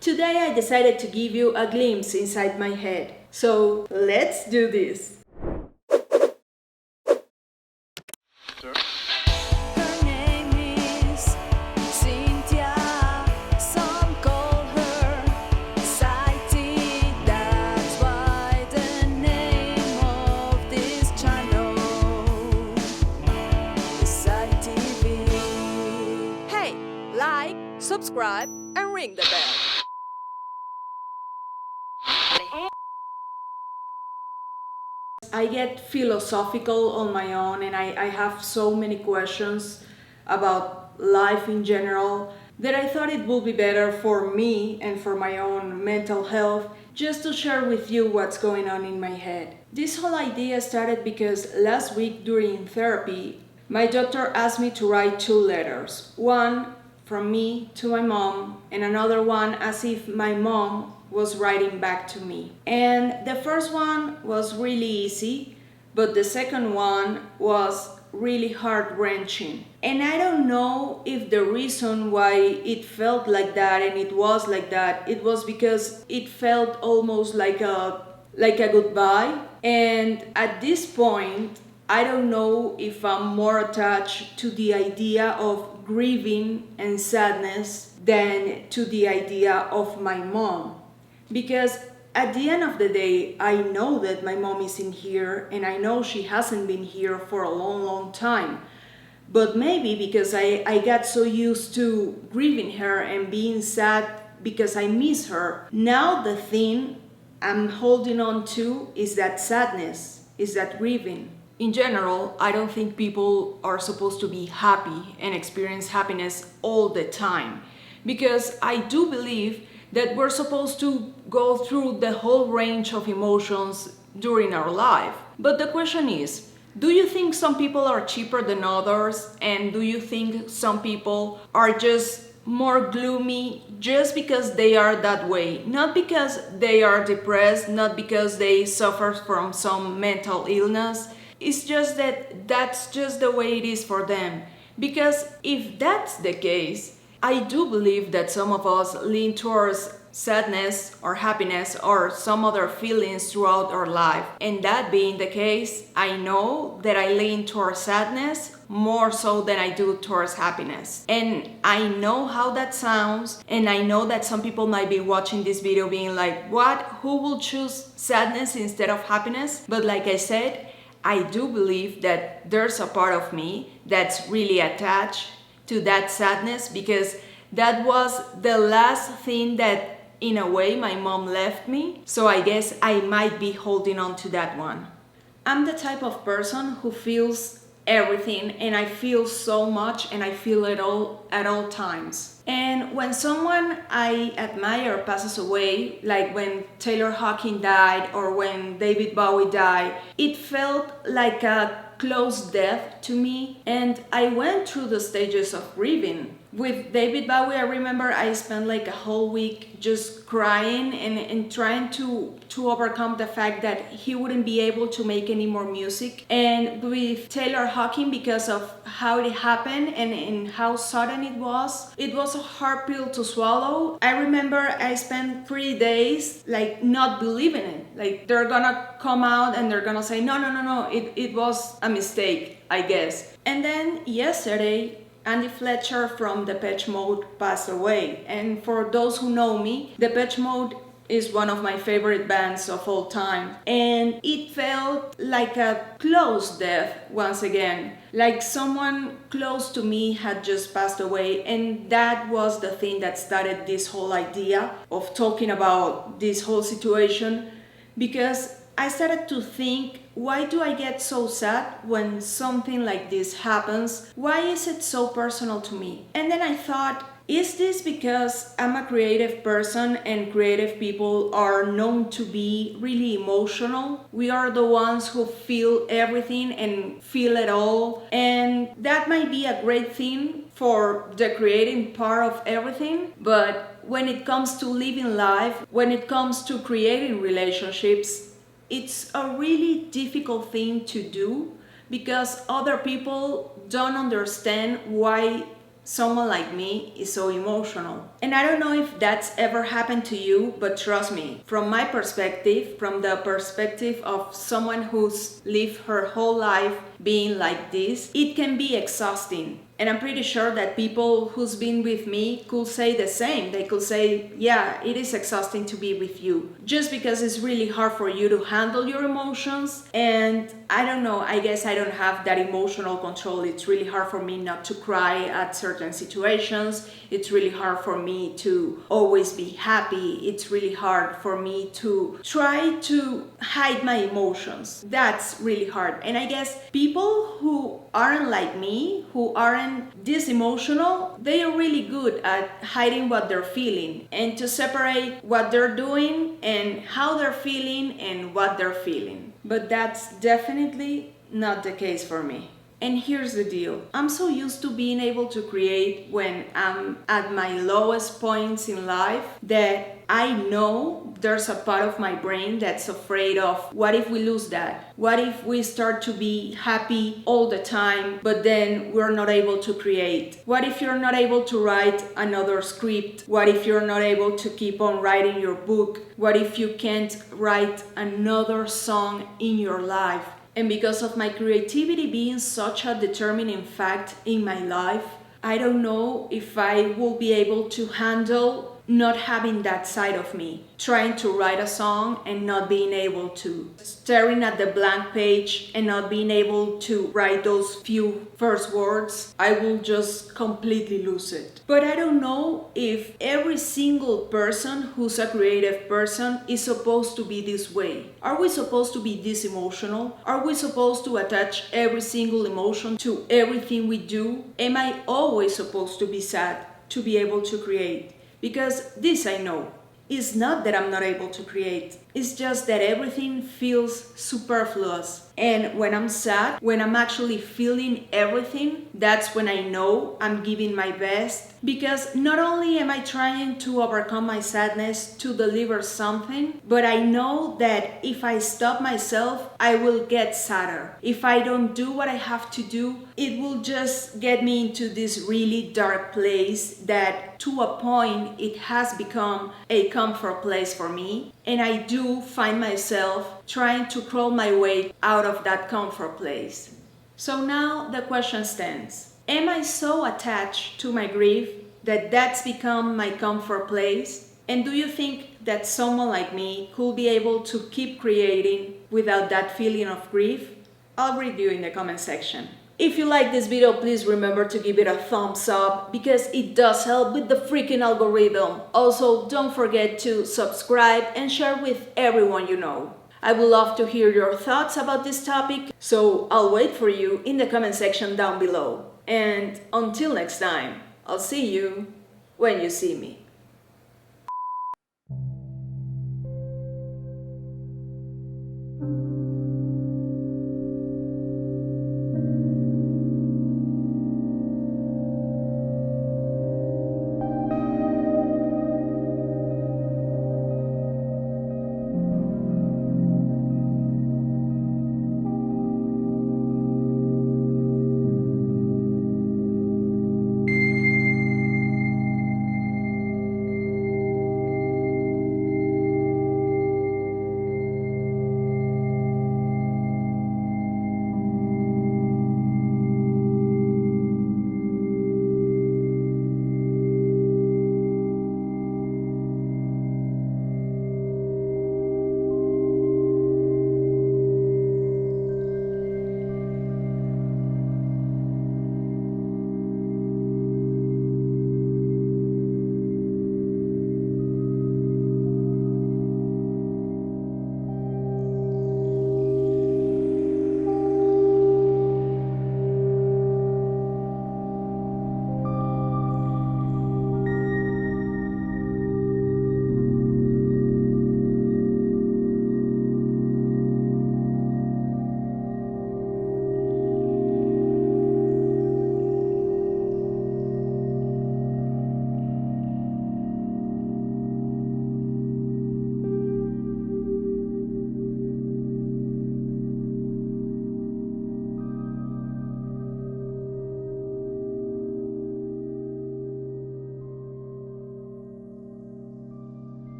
Today I decided to give you a glimpse inside my head. So let's do this. Her name is Cynthia. Some call her Society. That's why the name of this channel is Society TV. Hey, like, subscribe, and ring the bell. I get philosophical on my own and I have so many questions about life in general that I thought it would be better for me and for my own mental health just to share with you what's going on in my head. This whole idea started because last week during therapy, my doctor asked me to write 2 letters. One from me to my mom and another one as if my mom was writing back to me. And the first one was really easy, but the second one was really heart-wrenching. And I don't know if the reason why it felt like that and it was like that, it was because it felt almost like a goodbye. And at this point, I don't know if I'm more attached to the idea of grieving and sadness than to the idea of my mom. Because at the end of the day, I know that my mom isn't here and I know she hasn't been here for a long time. But maybe because I got so used to grieving her and being sad because I miss her, now the thing I'm holding on to is that sadness, is that grieving. In general, I don't think people are supposed to be happy and experience happiness all the time. Because I do believe that we're supposed to go through the whole range of emotions during our life. But the question is, do you think some people are cheaper than others? And do you think some people are just more gloomy just because they are that way? Not because they are depressed, not because they suffer from some mental illness. It's just that that's just the way it is for them. Because if that's the case, I do believe that some of us lean towards sadness or happiness or some other feelings throughout our life. And that being the case, I know that I lean towards sadness more so than I do towards happiness. And I know how that sounds, and I know that some people might be watching this video being like, what? Who will choose sadness instead of happiness? But like I said, I do believe that there's a part of me that's really attached to that sadness because that was the last thing that in a way my mom left me. So I guess I might be holding on to that one. I'm the type of person who feels everything and I feel so much and I feel it all at all times. And when someone I admire passes away, like when Taylor Hawkins died or when David Bowie died, it felt like a close death to me, and I went through the stages of grieving. With David Bowie, I remember I spent like a whole week just crying and trying to overcome the fact that he wouldn't be able to make any more music. And with Taylor Hawkins, because of how it happened and how sudden it was a hard pill to swallow. I remember I spent 3 days like not believing it. Like they're gonna come out and they're gonna say, no, it was a mistake, I guess. And then yesterday, Andy Fletcher from Depeche Mode passed away. And for those who know me, Depeche Mode is one of my favorite bands of all time. And it felt like a close death once again. Like someone close to me had just passed away. And that was the thing that started this whole idea of talking about this whole situation. Because I started to think, why do I get so sad when something like this happens? Why is it so personal to me? And then I thought, is this because I'm a creative person and creative people are known to be really emotional? We are the ones who feel everything and feel it all. And that might be a great thing for the creating part of everything. But when it comes to living life, when it comes to creating relationships, it's a really difficult thing to do because other people don't understand why someone like me is so emotional. And I don't know if that's ever happened to you, but trust me, from my perspective, from the perspective of someone who's lived her whole life being like this, it can be exhausting. And I'm pretty sure that people who's been with me could say the same. They could say, yeah, it is exhausting to be with you. Just because it's really hard for you to handle your emotions. And I don't know, I guess I don't have that emotional control. It's really hard for me not to cry at certain situations. It's really hard for me to always be happy. It's really hard for me to try to hide my emotions. That's really hard. And I guess people who aren't like me, who aren't this emotional, they are really good at hiding what they're feeling and to separate what they're doing and how they're feeling and what they're feeling. But that's definitely not the case for me. And here's the deal. I'm so used to being able to create when I'm at my lowest points in life that I know there's a part of my brain that's afraid of what if we lose that? What if we start to be happy all the time, but then we're not able to create? What if you're not able to write another script? What if you're not able to keep on writing your book? What if you can't write another song in your life? And because of my creativity being such a determining fact in my life, I don't know if I will be able to handle not having that side of me, trying to write a song and not being able to, staring at the blank page and not being able to write those few first words. I will just completely lose it. But I don't know if every single person who's a creative person is supposed to be this way. Are we supposed to be this emotional? Are we supposed to attach every single emotion to everything we do? Am I always supposed to be sad to be able to create? Because this I know, it's not that I'm not able to create, it's just that everything feels superfluous. And when I'm sad, when I'm actually feeling everything, that's when I know I'm giving my best. Because not only am I trying to overcome my sadness to deliver something, but I know that if I stop myself, I will get sadder. If I don't do what I have to do, it will just get me into this really dark place that to a point it has become a comfort place for me. And I do find myself trying to crawl my way out of that comfort place. So now the question stands. Am I so attached to my grief that that's become my comfort place? And do you think that someone like me could be able to keep creating without that feeling of grief? I'll read you in the comment section. If you like this video, please remember to give it a thumbs up because it does help with the freaking algorithm. Also, don't forget to subscribe and share with everyone you know. I would love to hear your thoughts about this topic, so I'll wait for you in the comment section down below. And until next time, I'll see you when you see me.